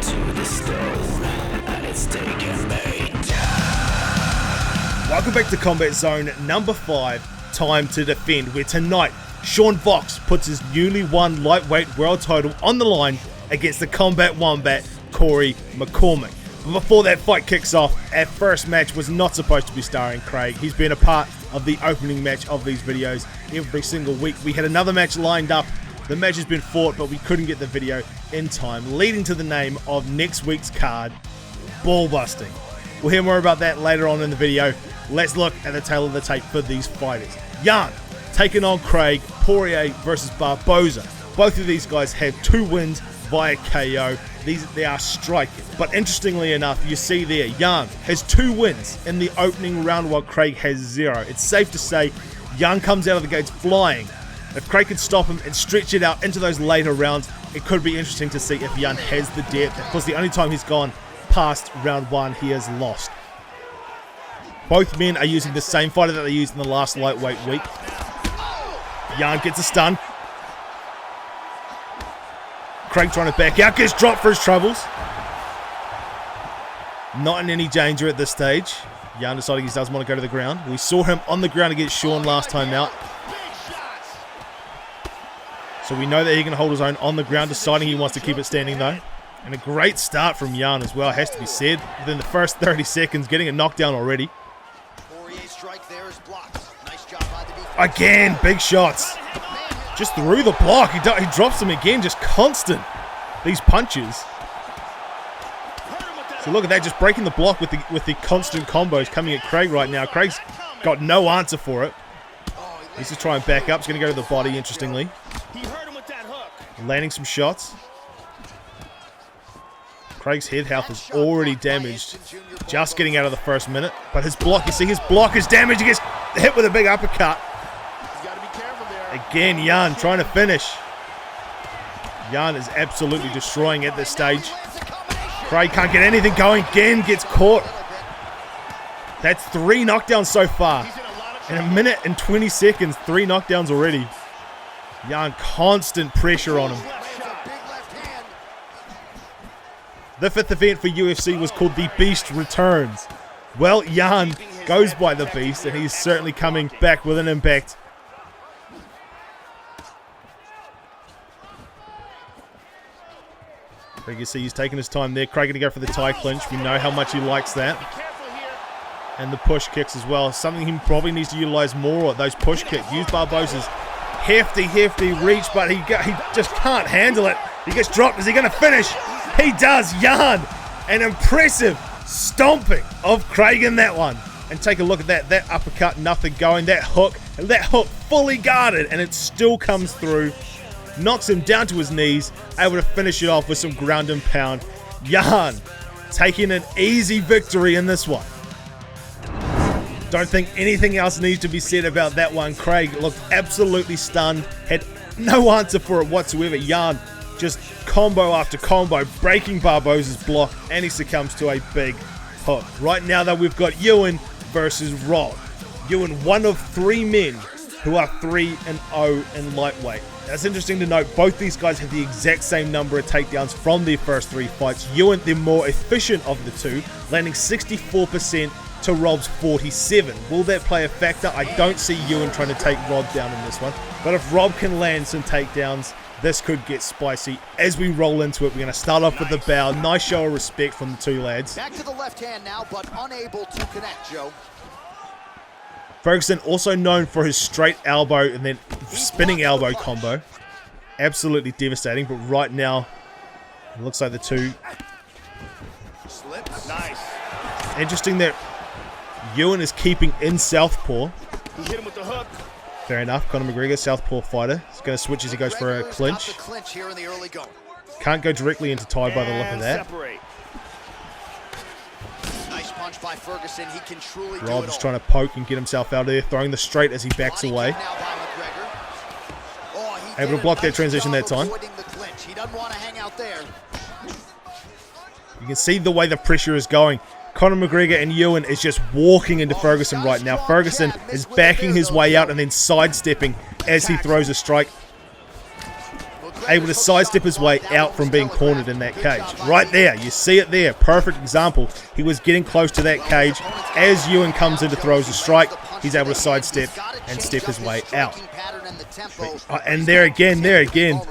to the stone, and it's taken me Welcome back to Combat Zone number 5, Time to Defend, where tonight Shawn puts his newly won lightweight world title on the line against the Combat Wombat, Cory McCormick. But before that fight kicks off, our first match was not supposed to be starring Craig. He's been a part of the opening match of these videos every single week. We had another match lined up. The match has been fought, but we couldn't get the video in time, leading to the name of next week's card, Ball Busting. We'll hear more about that later on in the video. Let's look at the tail of the tape for these fighters. Jan taking on Craig, Poirier versus Barboza. Both of these guys have 2 wins via KO. They are striking. But interestingly enough, you see there, Jan has 2 wins in the opening round while Craig has 0. It's safe to say Jan comes out of the gates flying. If Craig could stop him and stretch it out into those later rounds, it could be interesting to see if Jan has the depth. Of course, the only time he's gone past round 1, he has lost. Both men are using the same fighter that they used in the last lightweight week. Jan gets a stun. Craig trying to back out, gets dropped for his troubles. Not in any danger at this stage. Jan deciding he doesn't want to go to the ground. We saw him on the ground against Shawn last time out. So we know that he can hold his own on the ground, deciding he wants to keep it standing though. And a great start from Jan as well, has to be said. Within the first 30 seconds, getting a knockdown already. Again, big shots. Just through the block. He drops them again, just constant. These punches. So look at that, just breaking the block with the constant combos coming at Craig right now. Craig's got no answer for it. He's just trying to back up. He's going to go to the body, interestingly. Landing some shots. Craig's head health is already damaged. Just getting out of the first minute. But his block, you see his block is damaged. He gets hit with a big uppercut. Again, Jan trying to finish. Jan is absolutely destroying at this stage. Craig can't get anything going. Again, gets caught. That's 3 knockdowns so far. In a minute and 20 seconds, 3 knockdowns already. Jan, constant pressure on him. The 5th event for UFC was called The Beast Returns. Well, Jan goes by The Beast, and he's certainly coming back with an impact. You can see he's taking his time there. Craig going to go for the tie clinch. We know how much he likes that. And the push kicks as well. Something he probably needs to utilize more, those push kicks. Use Barboza's hefty reach, but he just can't handle it. He gets dropped. Is he going to finish? He does. Jan, an impressive stomping of Craig in that one. And take a look at that. That uppercut, nothing going. That hook fully guarded, and it still comes through. Knocks him down to his knees, able to finish it off with some ground and pound. Jan taking an easy victory in this one. Don't think anything else needs to be said about that one. Craig looked absolutely stunned, had no answer for it whatsoever. Jan just combo after combo, breaking Barboza's block, and he succumbs to a big hook. Right now though, we've got Ewan versus Rob. Ewan, one of 3 men who are 3-0 in lightweight. That's interesting to note. Both these guys have the exact same number of takedowns from their first 3 fights. Ewan, the more efficient of the 2, landing 64% to Rob's 47. Will that play a factor? I don't see Ewan trying to take Rob down in this one. But if Rob can land some takedowns, this could get spicy. As we roll into it, we're going to start off with the bow. Nice show of respect from the 2 lads. Back to the left hand now, but unable to connect, Joe. Ferguson, also known for his straight elbow and then spinning elbow combo. Absolutely devastating, but right now, it looks like the 2. Nice. Interesting that Ewan is keeping in southpaw. He hit him with the hook. Fair enough. Conor McGregor, southpaw fighter. He's going to switch as he goes for a clinch. Can't go directly into tie by the look of that. Nice punch by Ferguson. He can truly Rob just trying to poke and get himself out of there, throwing the straight as he backs away. Able to block that transition that time. He doesn't want to hang out there. You can see the way the pressure is going. Conor McGregor and Ewan is just walking into Ferguson right now. Ferguson is backing his way out and then sidestepping as he throws a strike. able to sidestep his way out from being cornered in that cage. Right there, you see it there. Perfect example. He was getting close to that cage. As Ewan comes in to throw a strike, he's able to sidestep and step his way out. And there again.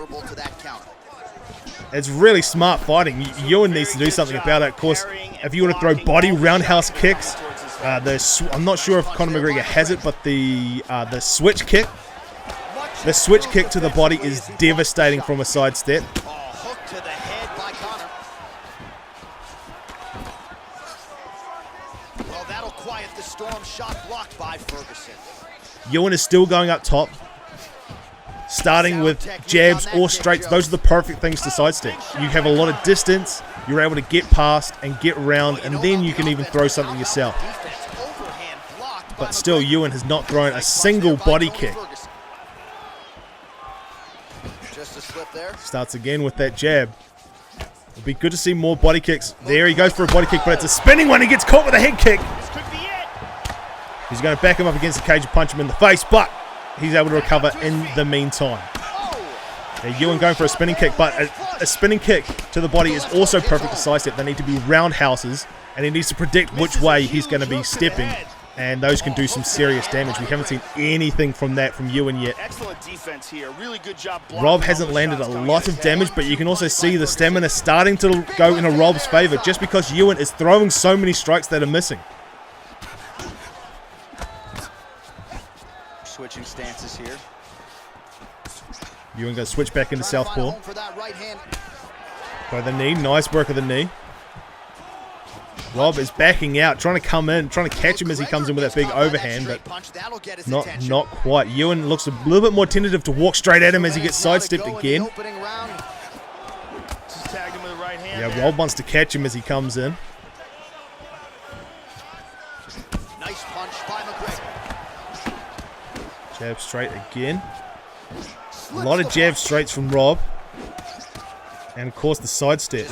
It's really smart fighting. Ewan needs to do something about it. Of course, if you want to throw body roundhouse kicks, I'm not sure if Conor McGregor has it, but the switch kick. The switch kick to the body is devastating from a sidestep. Hook to the head by Conor. Well, that'll quiet the storm. Shot blocked by Ferguson. Ewan is still going up top, starting with jabs or straights. Those are the perfect things to sidestep. You have a lot of distance, you're able to get past and get around, and then you can even throw something yourself. But still, Ewan has not thrown a single body kick. Starts again with that jab. It'll be good to see more body kicks. There he goes for a body kick, but it's a spinning one. He gets caught with a head kick. He's going to back him up against the cage and punch him in the face, but he's able to recover in the meantime. Now, Ewan going for a spinning kick, but a spinning kick to the body is also perfect to sidestep. They need to be roundhouses, and he needs to predict which way he's going to be stepping, and those can do some serious damage. We haven't seen anything from that from Ewan yet. Excellent defense here. Really good job. Rob hasn't landed a lot of damage, but you can also see the stamina starting to go in Rob's favor just because Ewan is throwing so many strikes that are missing. Switching stances here. Ewan going to switch back into southpaw. By the knee. Nice work of the knee. Rob is backing out, trying to come in, trying to catch him as he comes in with that big overhand, but not quite. Ewan looks a little bit more tentative to walk straight at him as he gets sidestepped again. Yeah, Rob wants to catch him as he comes in. Nice punch by McGregor. Jab straight again. A lot of jab straights from Rob. And of course the sidestep.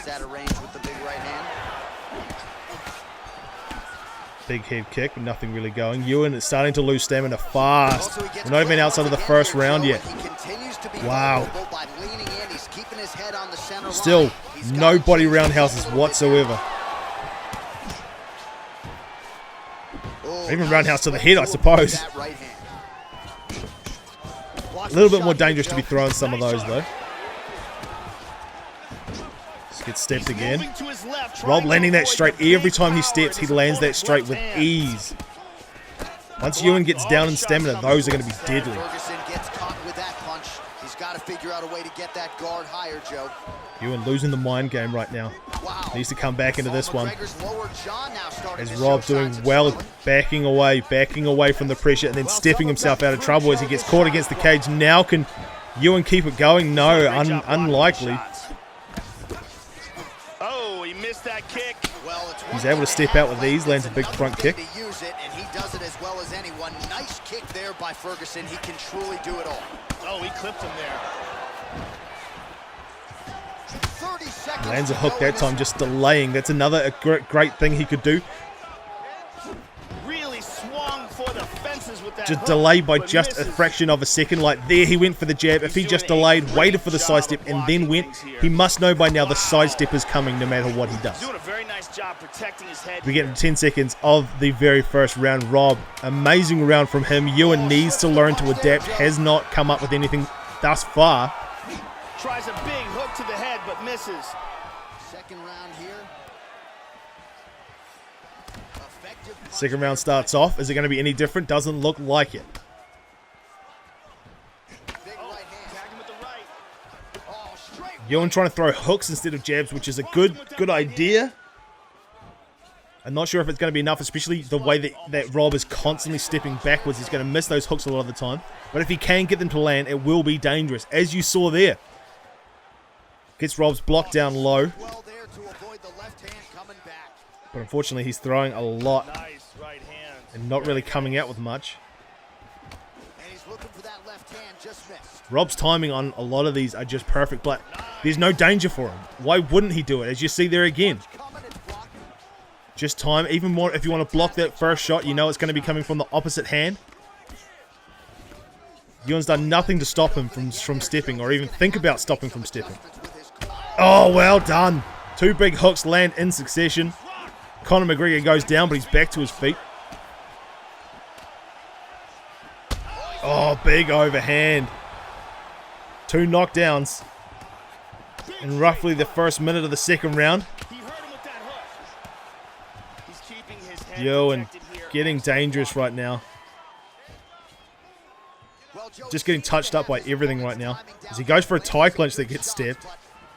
Big head kick, but nothing really going. Ewan is starting to lose stamina fast. We're not even outside of the first round yet. Wow. Still, no body roundhouses whatsoever. Even roundhouse to the head, I suppose. A little bit more dangerous to be throwing some of those, though. Gets stepped again. Rob landing that straight. Every time he steps, he lands that straight with ease. Once Ewan gets down in stamina, those are going to be deadly. Ferguson gets caught with that punch. He's got to figure out a way to get that guard higher, Joe. Ewan losing the mind game right now. Wow. Needs to come back into this one. As Rob doing well, backing away from the pressure and then stepping himself out of trouble as he gets caught against the cage. Now can Ewan keep it going? No, unlikely. That kick. Well, he's able to step out with ease, lands a big front kick. Use it, and he does it as well as anyone. Nice kick there by Ferguson. He can truly do it all. Oh, he clipped him there. 30 seconds. Lands a hook that time, just delaying. That's another great thing he could do. Really swung for the fences with that Just hook, delay by just a fraction of a second. Like there, he went for the jab. If he just delayed, waited for the sidestep, and then went, he must know by now the sidestep is coming no matter what he does. Doing a very nice job protecting his head. We get 10 seconds of the very first round. Rob, amazing round from him. Ewan needs to learn to adapt. Has not come up with anything thus far. Tries a big hook to the head, but misses. Second round here. Second round starts off. Is it going to be any different? Doesn't look like it. Ewan trying to throw hooks instead of jabs, which is a good idea. I'm not sure if it's going to be enough, especially the way that Rob is constantly stepping backwards. He's going to miss those hooks a lot of the time. But if he can get them to land, it will be dangerous, as you saw there. Gets Rob's block down low. But unfortunately, he's throwing a lot and not really coming out with much. Rob's timing on a lot of these are just perfect, but there's no danger for him. Why wouldn't he do it? As you see there again. Just time, even more if you want to block that first shot, you know it's going to be coming from the opposite hand. Ewan's done nothing to stop him from stepping or even think about stopping from stepping. Oh, well done. 2 big hooks land in succession. Conor McGregor goes down, but he's back to his feet. Oh, big overhand. 2 knockdowns in roughly the first minute of the second round. Ewan getting dangerous right now. Just getting touched up by everything right now. As he goes for a tie clinch that gets stepped.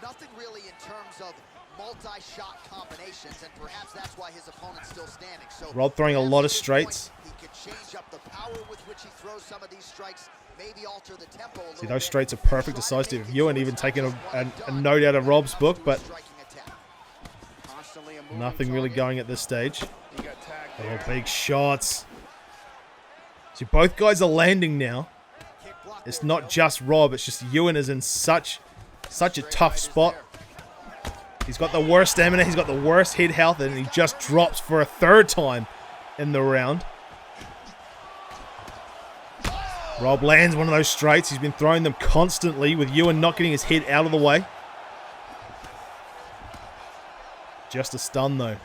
Nothing really in terms of multi-shot combinations, and perhaps that's why his opponent's still standing. So Rob throwing a lot of straights. He could change up the power with which he throws some of these strikes, maybe alter the tempo a little. See, those straights are perfect to sidestep. Ewan even taking a note out of Rob's book, but nothing really going at this stage. Oh, big shots. See, both guys are landing now. It's not just Rob, it's just Ewan is in such a tough spot. He's got the worst stamina, he's got the worst head health, and he just drops for a 3rd time in the round. Rob lands one of those straights. He's been throwing them constantly with Ewan not getting his head out of the way. Just a stun though.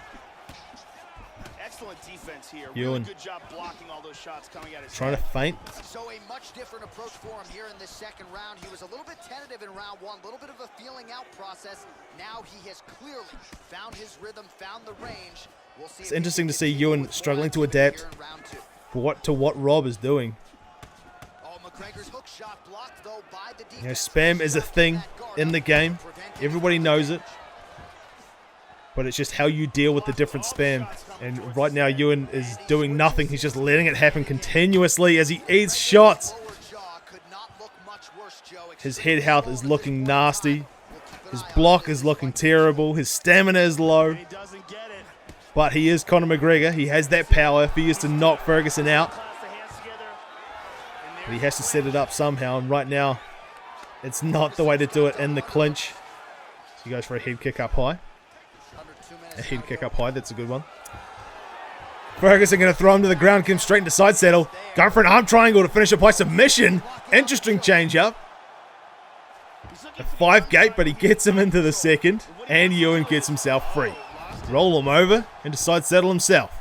Excellent defense here. Ewan really good job blocking all those shots coming at his trying to feint. So a much different approach for him here in this second round. He was a little bit tentative in round 1, a little bit of a feeling out process. Now he has clearly found his rhythm, found the range. We'll see. It's interesting to see Ewan struggling to adapt to what Rob is doing. McGregor's hook shot blocked, though, by the defense. You know, spam is a thing in the game. Everybody knows it. But it's just how you deal with the different spam. And right now, Ewan is doing nothing. He's just letting it happen continuously as he eats shots. His head health is looking nasty. His block is looking terrible. His stamina is low. But he is Conor McGregor. He has that power if he is to knock Ferguson out. But he has to set it up somehow. And right now, it's not the way to do it in the clinch. So he goes for a head kick up high. A head kick up high, that's a good one. Ferguson going to throw him to the ground, get him straight into side saddle. Going for an arm triangle to finish it by submission. Interesting change up. A 5 gate, but he gets him into the second. And Ewan gets himself free. Roll him over into side saddle himself.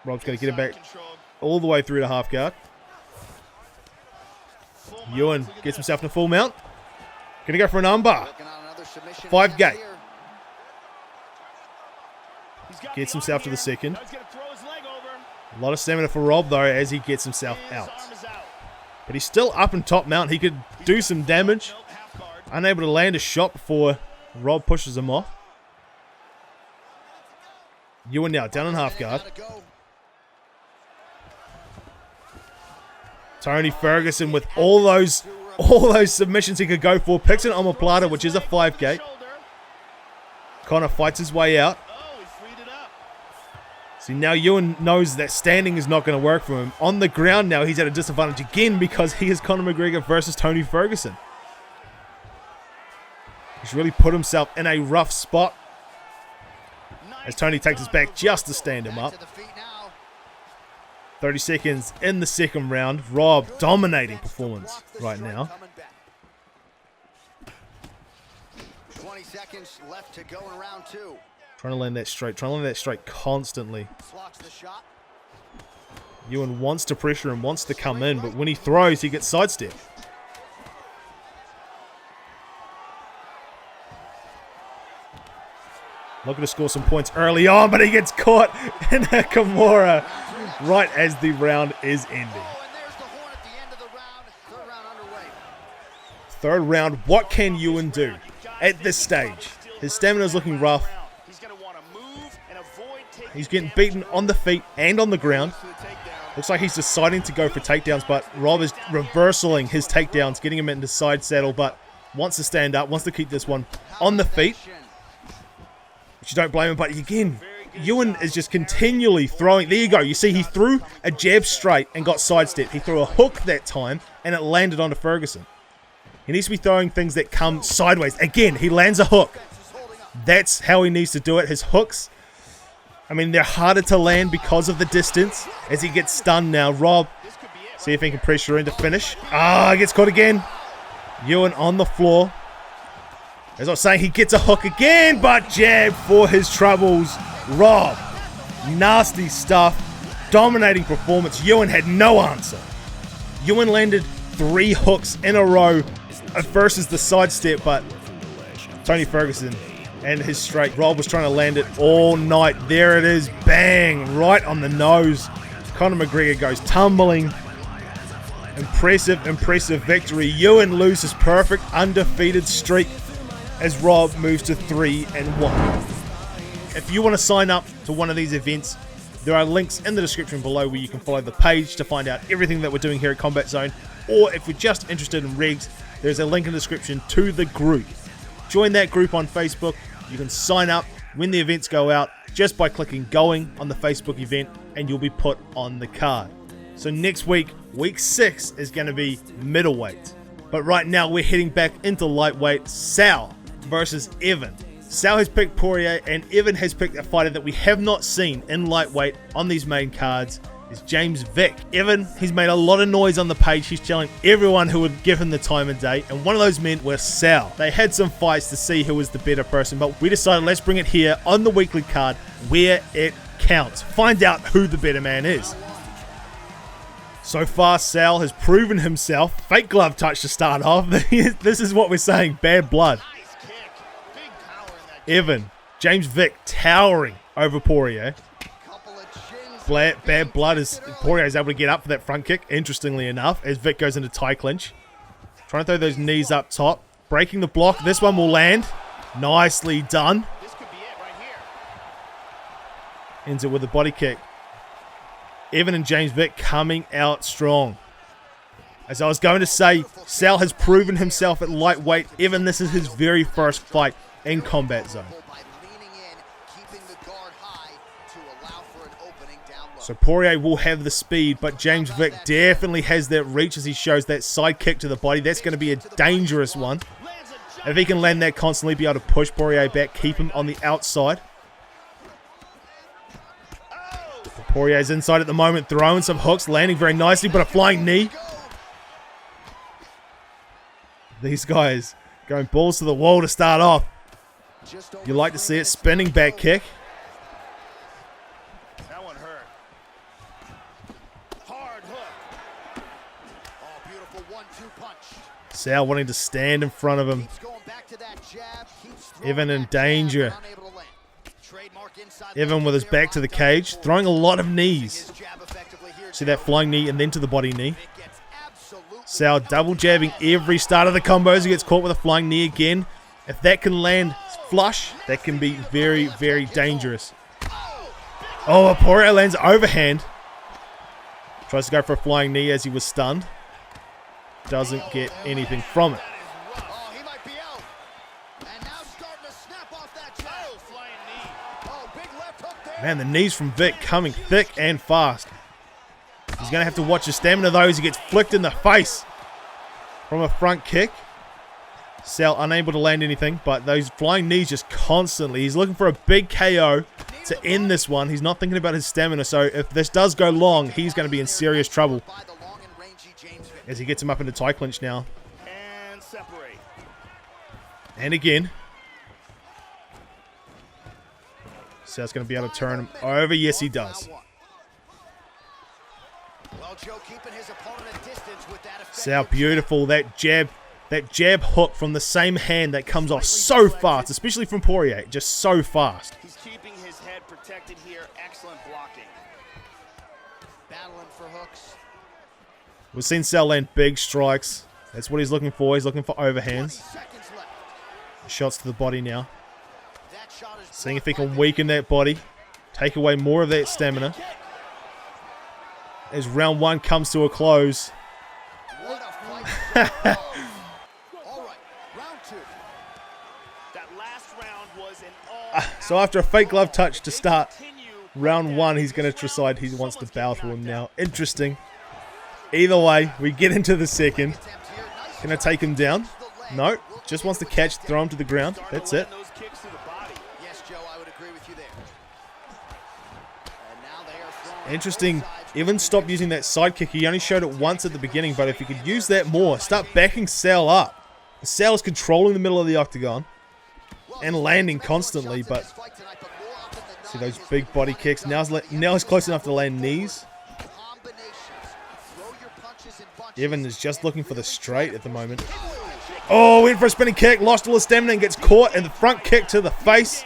Rob's going to get him back all the way through to half guard. Ewan gets himself in a full mount. Going to go for an armbar. 5 gate. Gets himself to the second. A lot of stamina for Rob though as he gets himself out. But he's still up in top mount. He could do some damage. Unable to land a shot before Rob pushes him off. Ewan now down in half guard. Tony Ferguson with all those submissions he could go for. Picks an omoplata, which is a 5 gate. Conor fights his way out. See, now Ewan knows that standing is not going to work for him. On the ground now, he's at a disadvantage again because he is Conor McGregor versus Tony Ferguson. He's really put himself in a rough spot as Tony takes us back just to stand him up. 30 seconds in the second round. Rob dominating performance right now. 20 seconds left to go in round 2. Trying to land that straight, constantly. Ewan wants to pressure and wants to come in, but when he throws, he gets sidestepped. Looking to score some points early on, but he gets caught in a Kimura right as the round is ending. Third round, what can Ewan do at this stage? His stamina is looking rough. He's getting beaten on the feet and on the ground. Looks like he's deciding to go for takedowns, but Rob is reversing his takedowns, getting him into side saddle, but wants to stand up, wants to keep this one on the feet. Which you don't blame him, but again, Ewan is just continually throwing. There you go. You see, he threw a jab straight and got sidestepped. He threw a hook that time, and it landed onto Ferguson. He needs to be throwing things that come sideways. Again, he lands a hook. That's how he needs to do it. His hooks I mean, they're harder to land because of the distance as he gets stunned now. Rob, see if he can pressure in to finish. Ah, gets caught again. Ewan on the floor. As I was saying, he gets a hook again, but jab for his troubles. Rob, nasty stuff. Dominating performance. Ewan had no answer. Ewan landed 3 hooks in a row versus the sidestep, but Tony Ferguson and his straight. Rob was trying to land it all night. There it is. Bang. Right on the nose. Conor McGregor goes tumbling. Impressive victory. Ewan loses perfect undefeated streak as Rob moves to 3-1. If you want to sign up to one of these events, there are links in the description below where you can follow the page to find out everything that we're doing here at Combat Zone. Or if you're just interested in regs, there's a link in the description to the group. Join that group on Facebook. You can sign up when the events go out just by clicking going on the Facebook event, and you'll be put on the card. So next week, week 6 is going to be middleweight. But right now we're heading back into lightweight. Sal versus Ewan. Sal has picked Poirier, and Ewan has picked a fighter that we have not seen in lightweight on these main cards. Is James Vick. Ewan, he's made a lot of noise on the page. He's challenging everyone who would give him the time of day, and one of those men was Sal. They had some fights to see who was the better person, but we decided let's bring it here on the weekly card where it counts. Find out who the better man is. So far, Sal has proven himself. Fake glove touch to start off. This is what we're saying, bad blood. Ewan, James Vick towering over Poirier. Bad blood as Poirier is able to get up for that front kick, interestingly enough, as Vick goes into tie clinch. Trying to throw those knees up top. Breaking the block. This one will land. Nicely done. Ends it with a body kick. Ewan and James Vick coming out strong. As I was going to say, Sal has proven himself at lightweight. Ewan, this is his very first fight in Combat Zone. So Poirier will have the speed, but James Vick definitely has that reach as he shows that side kick to the body. That's going to be a dangerous one. If he can land that constantly, be able to push Poirier back, keep him on the outside. Poirier's inside at the moment, throwing some hooks, landing very nicely, but a flying knee. These guys going balls to the wall to start off. You like to see it. Spinning back kick. That one hurt. Hard hook. Oh, beautiful 1-2 punch. Sal wanting to stand in front of him. Ewan in danger. Ewan with his back to the cage, throwing a lot of knees. See that flying knee and then to the body knee. Sal double jabbing every start of the combos. He gets caught with a flying knee again. If that can land flush, that can be very, very dangerous. Oh, Poirier lands overhand. Tries to go for a flying knee as he was stunned. Doesn't get anything from it. Man, the knees from Vick coming thick and fast. He's going to have to watch his stamina though as he gets flicked in the face from a front kick. Sal unable to land anything, but those flying knees just constantly. He's looking for a big KO to end this one. He's not thinking about his stamina, so if this does go long, he's going to be in serious trouble. As he gets him up into tie clinch now. And separate. And again. Sal's going to be able to turn him over. Yes, he does. Sal, beautiful. That jab hook from the same hand that comes off so fast, especially from Poirier, just so fast. He's keeping his head protected here. Excellent blocking. Battling for hooks. We've seen Sal land big strikes. That's what he's looking for. He's looking for overhands. Shots to the body now. Seeing if he can weaken that body. Take away more of that stamina. As round 1 comes to a close. So after a fake glove touch to start round 1, he's going to decide he wants to battle him now. Interesting. Either way, we get into the second. Can I take him down? No. Just wants to catch, throw him to the ground. That's it. Interesting. Evan stopped using that side kick. He only showed it once at the beginning, but if he could use that more, start backing Sal up. Sal is controlling the middle of the octagon and landing constantly, but see those big body kicks. Now he's close enough to land knees. Evan is just looking for the straight at the moment. Oh, went for a spinning kick, lost all his stamina and gets caught, and the front kick to the face.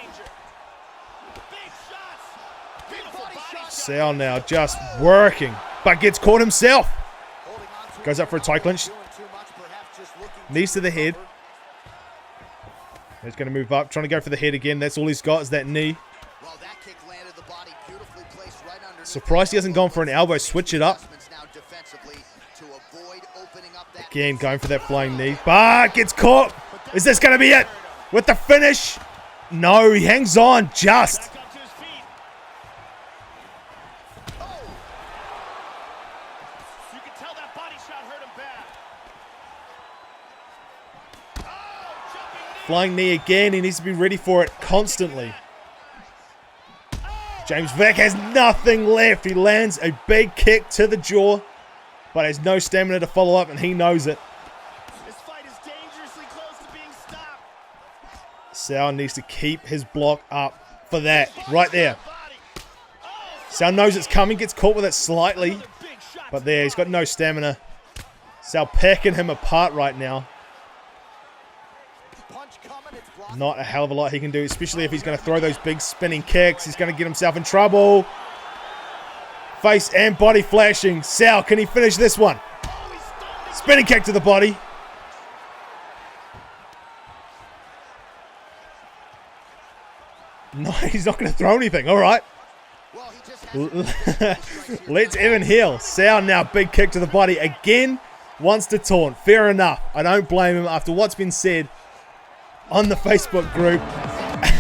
Sal now just working, but gets caught himself. Goes up for a tie clinch. Knees to the head. He's going to move up, trying to go for the head again. That's all he's got is that knee. Surprised he hasn't gone for an elbow. Switch it up. Again, going for that flying knee. But gets caught. Is this going to be it? With the finish? No, he hangs on just. Flying knee again. He needs to be ready for it constantly. James Vick has nothing left. He lands a big kick to the jaw, but has no stamina to follow up, and he knows it. This fight is dangerously close to being stopped. Sal needs to keep his block up for that. Right there. Sal knows it's coming. Gets caught with it slightly. But there, he's got no stamina. Sal pecking him apart right now. Not a hell of a lot he can do, especially if he's going to throw those big spinning kicks. He's going to get himself in trouble. Face and body flashing. Sal, can he finish this one? Spinning kick to the body. No, he's not going to throw anything. All right. Let's Evan heal. Sal now, big kick to the body. Again, wants to taunt. Fair enough. I don't blame him after what's been said on the Facebook group.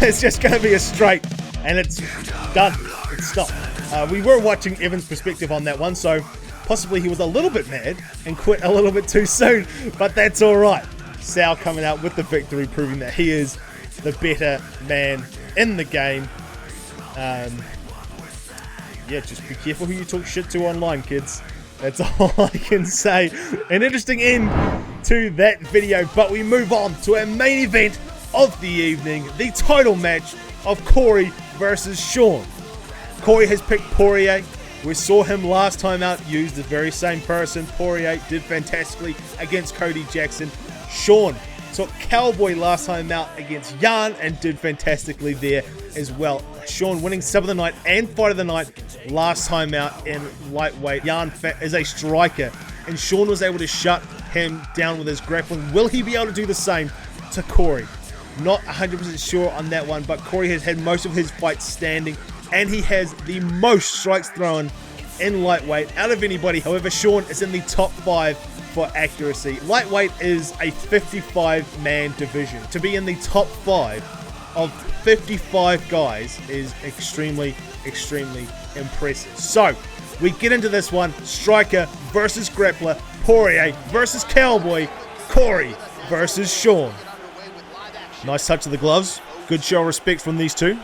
It's just going to be a straight, and it's done. It's stopped. We were watching Evan's perspective on that one, so possibly he was a little bit mad and quit a little bit too soon, but that's all right. Sal coming out with the victory, proving that he is the better man in the game. Yeah, just be careful who you talk shit to online, kids. That's all I can say. An interesting end to that video, but we move on to our main event of the evening, the title match of Cory versus Shawn. Cory has picked Poirier. We saw him last time out use the very same person. Poirier did fantastically against Cody Jackson. Shawn took Cowboy last time out against Jan and did fantastically there as well. Shawn winning sub of the night and fight of the night last time out in lightweight. Jan is a striker, and Shawn was able to shut him down with his grappling. Will he be able to do the same to Cory? Not 100% sure on that one, but Cory has had most of his fights standing, and he has the most strikes thrown in lightweight out of anybody. However, Shawn is in the top 5 for accuracy. Lightweight is a 55-man division. To be in the top 5 of 55 guys is extremely, extremely impressive. So, we get into this one. Striker versus grappler. Poirier versus Cowboy. Cory versus Shawn. Nice touch of the gloves. Good show of respect from these two.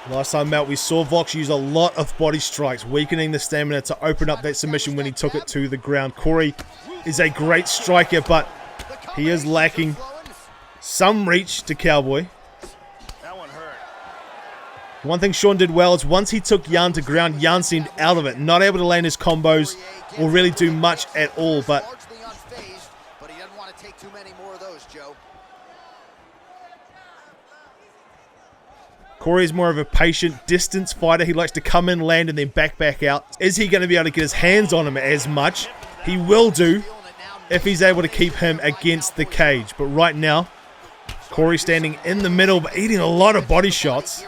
Last time out, we saw Vox use a lot of body strikes, weakening the stamina to open up that submission when he took it to the ground. Cory is a great striker, but he is lacking some reach to Cowboy. That one hurt. One thing Shawn did well is once he took Jan to ground, Jan seemed out of it, not able to land his combos or really do much at all, but he doesn't want to take too many more of those, Joe. Cory is more of a patient distance fighter. He likes to come in, land, and then back out. Is he going to be able to get his hands on him as much? He will do if he's able to keep him against the cage. But right now, Cory standing in the middle, but eating a lot of body shots.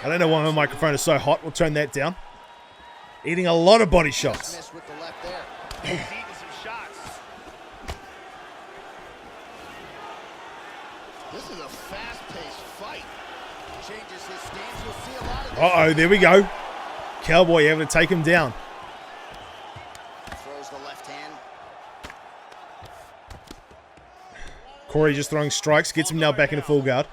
I don't know why my microphone is so hot. We'll turn that down. Eating a lot of body shots. This is a fast-paced fight. Changes his stance. You'll see a lot of this. Uh-oh, there we go. Cowboy able to take him down. Throws the left hand. Cory just throwing strikes. Gets him now back into full guard.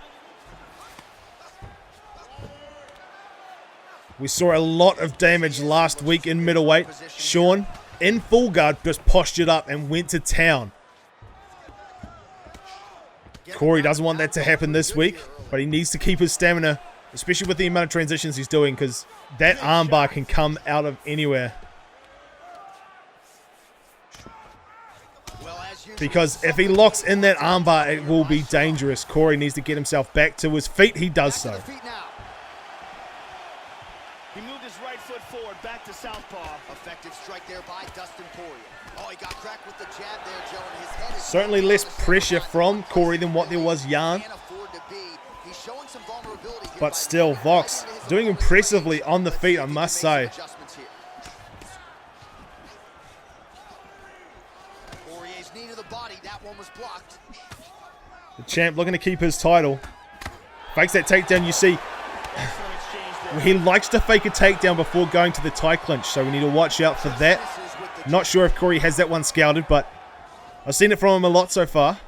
We saw a lot of damage last week in middleweight. Shawn, in full guard, just postured up and went to town. Cory doesn't want that to happen this week, but he needs to keep his stamina, especially with the amount of transitions he's doing, because that armbar can come out of anywhere. Because if he locks in that armbar, it will be dangerous. Cory needs to get himself back to his feet. He does so. He moved his right foot forward, back to southpaw. Effective strike there by Dustin Poirier. Oh, he got cracked with the jab there, Joe, and his head is Certainly less pressure from Cory than what there was Jan. He's showing some vulnerability here, But still, Vox doing impressively on the feet, I must say. Poirier's knee to the body, that one was blocked. The champ looking to keep his title. Fakes that takedown, you see. He likes to fake a takedown before going to the tie clinch, so we need to watch out for that. Not sure if Cory has that one scouted, but I've seen it from him a lot so far.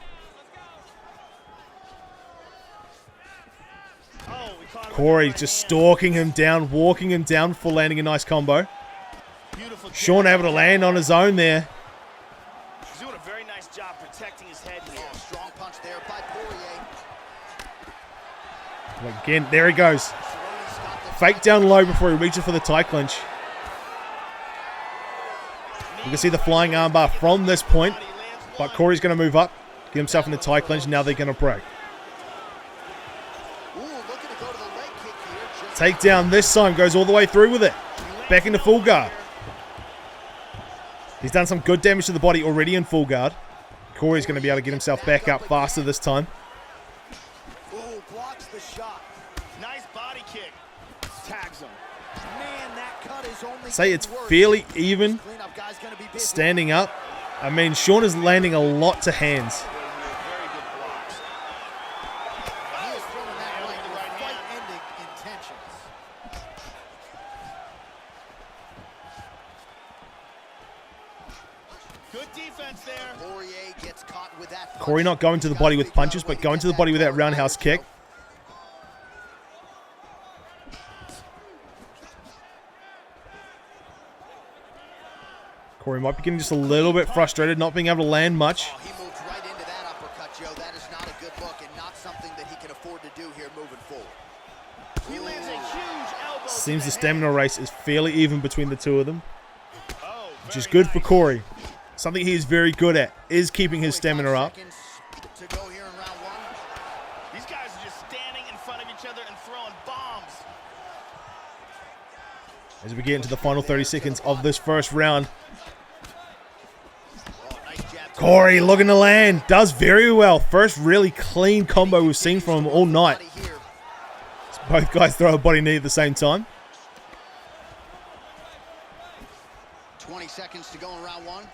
Cory just stalking him down, walking him down for landing a nice combo. Shawn able to land on his own there. He's doing a very nice job protecting his head here. Oh, strong punch there by Poirier. Again, there he goes. Fake down low before he reaches for the tie clinch. You can see the flying armbar from this point, but Cory's going to move up, get himself in the tie clinch, and now they're going to break. Takedown this time, goes all the way through with it. Back into full guard. He's done some good damage to the body already in full guard. Cory's going to be able to get himself back up faster this time. Ooh, blocks the shot. Nice body kick. Tags him. Man, that cut is only Say it's fairly even standing up. I mean, Shawn is landing a lot to hands. Very good blocks. He is throwing that right with fight-ending intentions. Good defense there. Poirier gets caught with that punch. Cory not going to the body with punches, but going to the body with that roundhouse kick. Cory might be getting just a little bit frustrated, not being able to land much. Oh, he moved right into that uppercut, Joe. That is not a good look and not something that he can afford to do here moving forward. He lands a huge elbow. Seems the stamina race is fairly even between the two of them, Oh, which is good for Cory. Something he is very good at is keeping his 45 stamina up. seconds to go here in round one. These guys are just standing in front of each other and throwing bombs. As we get into the final 30 seconds of this first round. Oh, nice jab. Cory looking to land. Does very well. First really clean combo we've seen from him all night. Here. Both guys throw a body knee at the same time. 20 seconds to go in round one.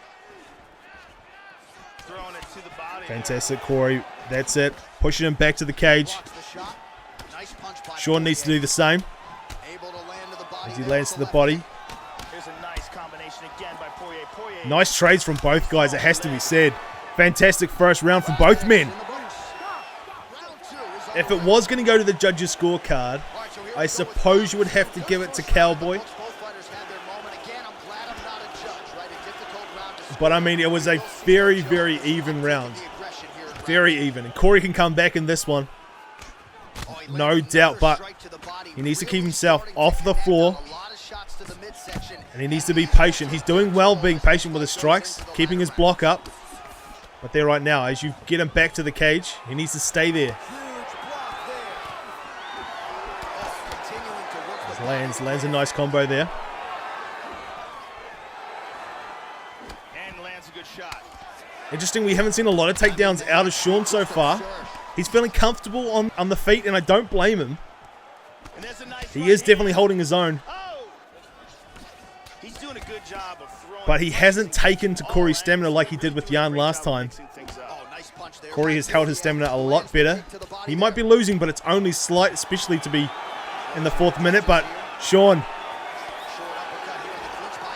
Throwing it to the body. Fantastic, Cory. That's it. Pushing him back to the cage. Blocks the shot. Nice punch by Shawn needs to do the same Able to land to the body as he there lands with to the left body. Here's a nice combination again by Poirier. Poirier. Nice trades from both guys, it has to be said. Fantastic first round from both men. in the boots. Round two is If it was going to go to the judges' scorecard, all right, so here I we go suppose you would have to give it to Cowboy. Both fighters had their moment. Again, I'm glad I'm not a judge, right? A difficult round to But I mean, it was a very, very even round. the aggression here in round Very even. And Cory can come back in this one. Oh, he No lands doubt, another but strike to the body. he needs to Really keep himself starting to off the connect floor. on a lot of shots to the midsection. And he needs to be patient. He's doing well being patient with his strikes, keeping his block up. But there right now, as you get him back to the cage, he needs to stay there. Huge block there. Oh, continuing to work the Lands a nice combo there. And lands a good shot. Interesting, we haven't seen a lot of takedowns out of Shawn so far. He's feeling comfortable on the feet, and I don't blame him. And there's a nice He right is hand. definitely holding his own, Oh! He's doing a good job of throwing. but he hasn't taken to Cory's stamina like he did with Jan last time. Oh, nice punch there. Cory has held his stamina a lot better. He might be losing, but it's only slight, especially to be in the 4th minute. But Shawn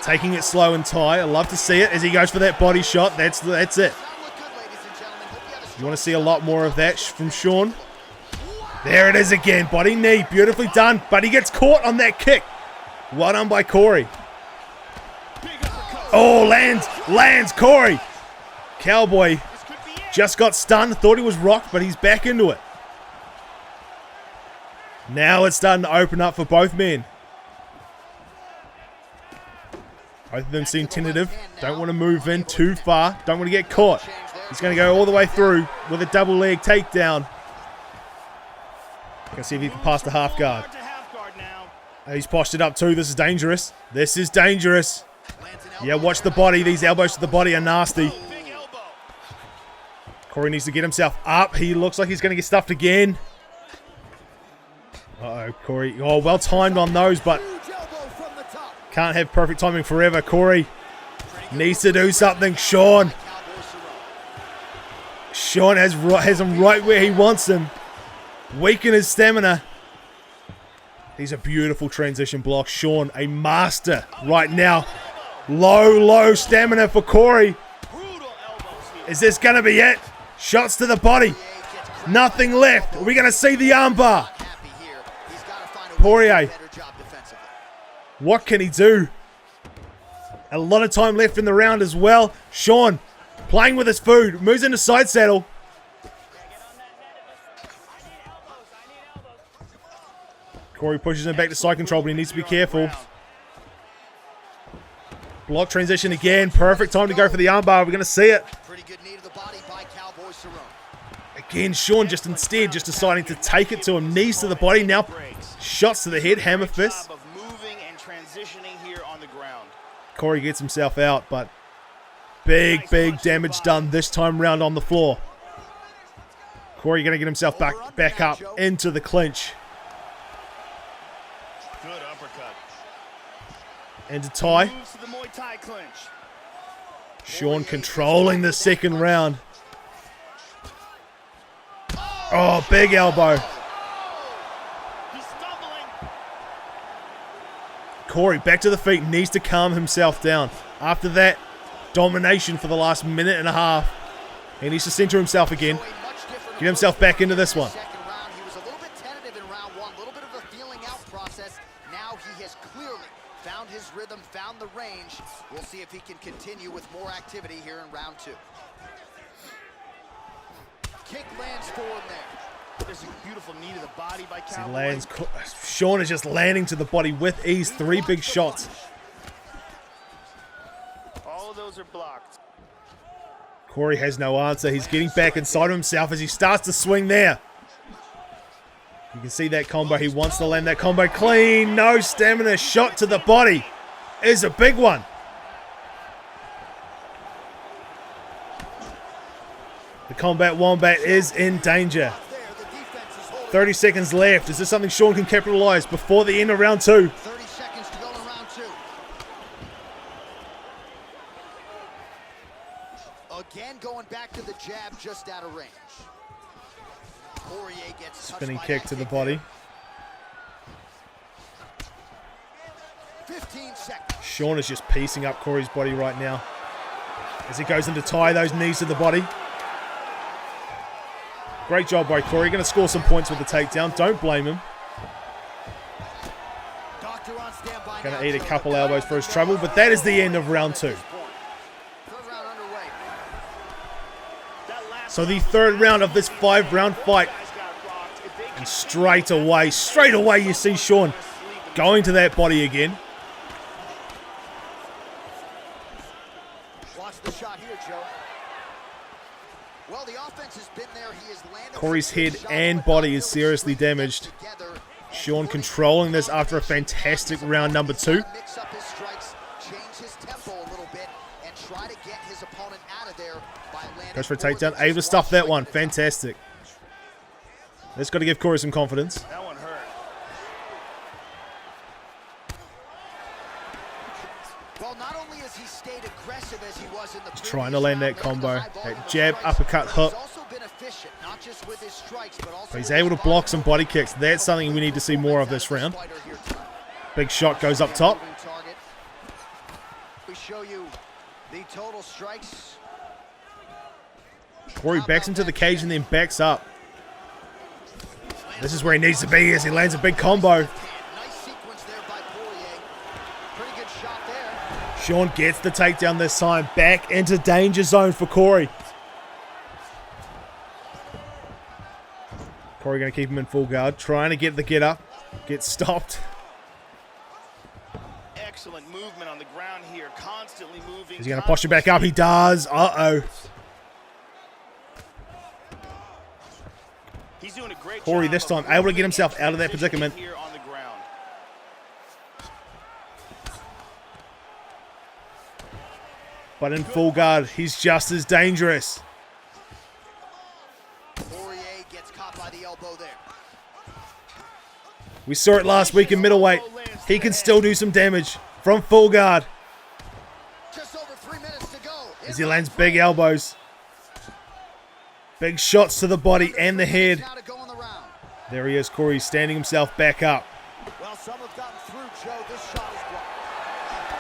taking it slow and tight. I love to see it as he goes for that body shot. That's it. You want to see a lot more of that from Shawn. There it is again. Body knee. Beautifully done. But he gets caught on that kick. Well done by Cory. Oh, lands Cory. Cowboy just got stunned, thought he was rocked, but he's back into it. Now it's starting to open up for both men. Both of them seem tentative. Don't want to move in too far. Don't want to get caught. He's going to go all the way through with a double leg takedown. Gonna see if he can pass the half guard. He's postured up too. This is dangerous. This is dangerous. Yeah, watch the body. These elbows to the body are nasty. Cory needs to get himself up. He looks like he's going to get stuffed again. Uh-oh, Cory. Oh, well timed on those, but can't have perfect timing forever. Cory needs to do something. Shawn has him right where he wants him. Weaken his stamina. These are beautiful transition blocks. Shawn, a master right now. Low stamina for Cory. Is this going to be it? Shots to the body. Nothing left. Are we going to see the armbar? Poirier. What can he do? A lot of time left in the round as well. Shawn playing with his food. Moves into side saddle. Cory pushes him back to side control, but he needs to be careful. Block transition again. Perfect time to go for the armbar. We're going to see it. Again, Shawn just deciding to take it to him. Knees to the body. Now shots to the head. Hammer fist. Cory gets himself out, but big damage done this time round on the floor. Cory going to get himself back up into the clinch. Good uppercut. Into tie. Shawn controlling the second round. Oh, big elbow. Cory back to the feet, needs to calm himself down. After that domination for the last minute and a half, he needs to center himself again. Get himself back into this one. He was a little bit tentative in round one, a little bit of a feeling out process. Now he has clearly found his rhythm, found the range. We'll see if he can continue with more activity here in round two. Kick lands for him there. There's a beautiful knee to the body by Cowboy. He lands. Shawn is just landing to the body with ease. 3 big shots. All of those are blocked. Cory has no answer. He's getting back inside of himself as he starts to swing there. You can see that combo. He wants to land that combo clean. No stamina. Shot to the body is a big one. The Combat Wombat is in danger. 30 seconds left. Is this something Shawn can capitalize before the end of round two? 30 seconds to go in round two. Again, going back to the jab just out of range. Poirier gets spinning kick to the body. 15 seconds. Shawn is just piecing up Cory's body right now as he goes into tie, those knees to the body. Great job by Cory. Going to score some points with the takedown. Don't blame him. Going to eat a couple elbows for his trouble, but that is the end of round two. So the third round of this 5-round fight. And straight away you see Shawn going to that body again. Watch the shot here, Joe. Well, the offense has been there. He has landed. Cory's head and body is seriously damaged. Shawn controlling this after a fantastic round number 2. Mix up his strikes, change his tempo a little bit, and try to get his opponent out of there by landing. Goes for a takedown. Able to stuff that one. Fantastic. That's got to give Cory some confidence. That one hurt. Well, not only has he stayed aggressive as he was in the Just trying to land that combo. That jab, uppercut, hook. But he's able to block some body kicks. That's something we need to see more of this round. Big shot goes up top. We show you the total strikes. Cory backs into the cage and then backs up. This is where he needs to be as he lands a big combo. Nice sequence there by Poirier. Shawn gets the takedown this time. Back into danger zone for Cory. Cory going to keep him in full guard. Trying to get the get up. Gets stopped. Excellent movement on the ground here. Constantly moving. Is he going to posture back up? He does. Uh-oh. He's doing a great Cory job this time of able to get moving himself and out of that predicament. here on the ground. But in full guard, he's just as dangerous. Poirier gets caught by the elbow there. We saw it last week in middleweight. He can still do some damage from full guard Just over 3 minutes to go. as he lands big elbows. Big shots to the body and the head. Now to go in the round. There he is, Cory, standing himself back up. Well, some have gotten through, Joe. This shot is blocked.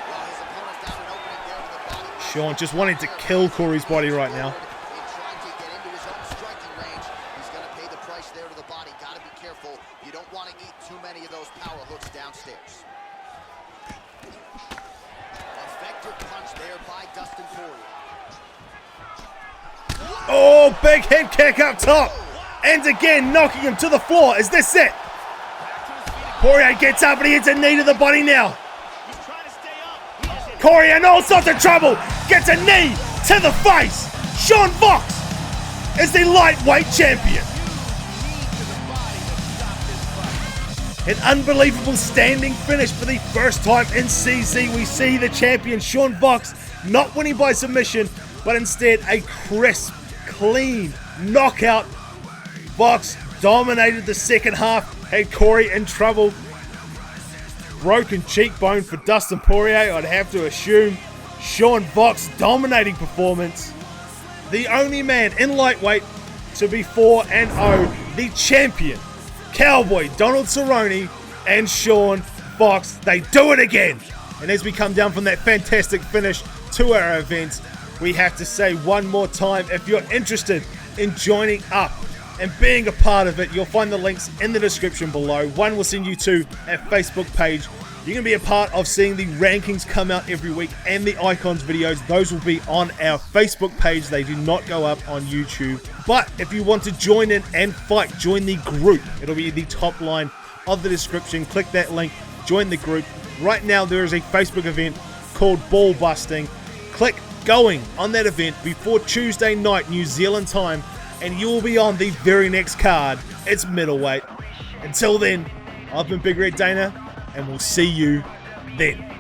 Well, his opponent found an opening there with the body. Shawn just wanting to kill Cory's body right now. In trying to get into his own striking range, he's going to pay the price there to the body. Got to be careful. You don't want to eat too many of those power hooks downstairs. Effective punch there by Dustin Poirier. Oh, big head kick up top. And again, knocking him to the floor. Is this it? Poirier gets up and he hits a knee to the body now. He's trying to stay up. Cory in all sorts of trouble. Gets a knee to the face. Shawn Fox is the lightweight champion. An unbelievable standing finish for the first time in CC. We see the champion Shawn Fox not winning by submission, but instead a crisp, clean knockout. Fox dominated the second half, had Cory in trouble. Broken cheekbone for Dustin Poirier, I'd have to assume. Shawn Fox dominating performance. The only man in lightweight to be 4-0, the champion. Cowboy Donald Cerrone and Shawn Fox, they do it again. And as we come down from that fantastic finish to our event, we have to say one more time, if you're interested in joining up and being a part of it, you'll find the links in the description below. One will send you to our Facebook page. You can be a part of seeing the rankings come out every week and the Icons videos. Those will be on our Facebook page. They do not go up on YouTube. But if you want to join in and fight, join the group. It'll be the top line of the description. Click that link, join the group. Right now there is a Facebook event called Ball Busting. Click going on that event before Tuesday night New Zealand time, and you will be on the very next card. It's middleweight. Until then, I've been Big Red Dana, and we'll see you then.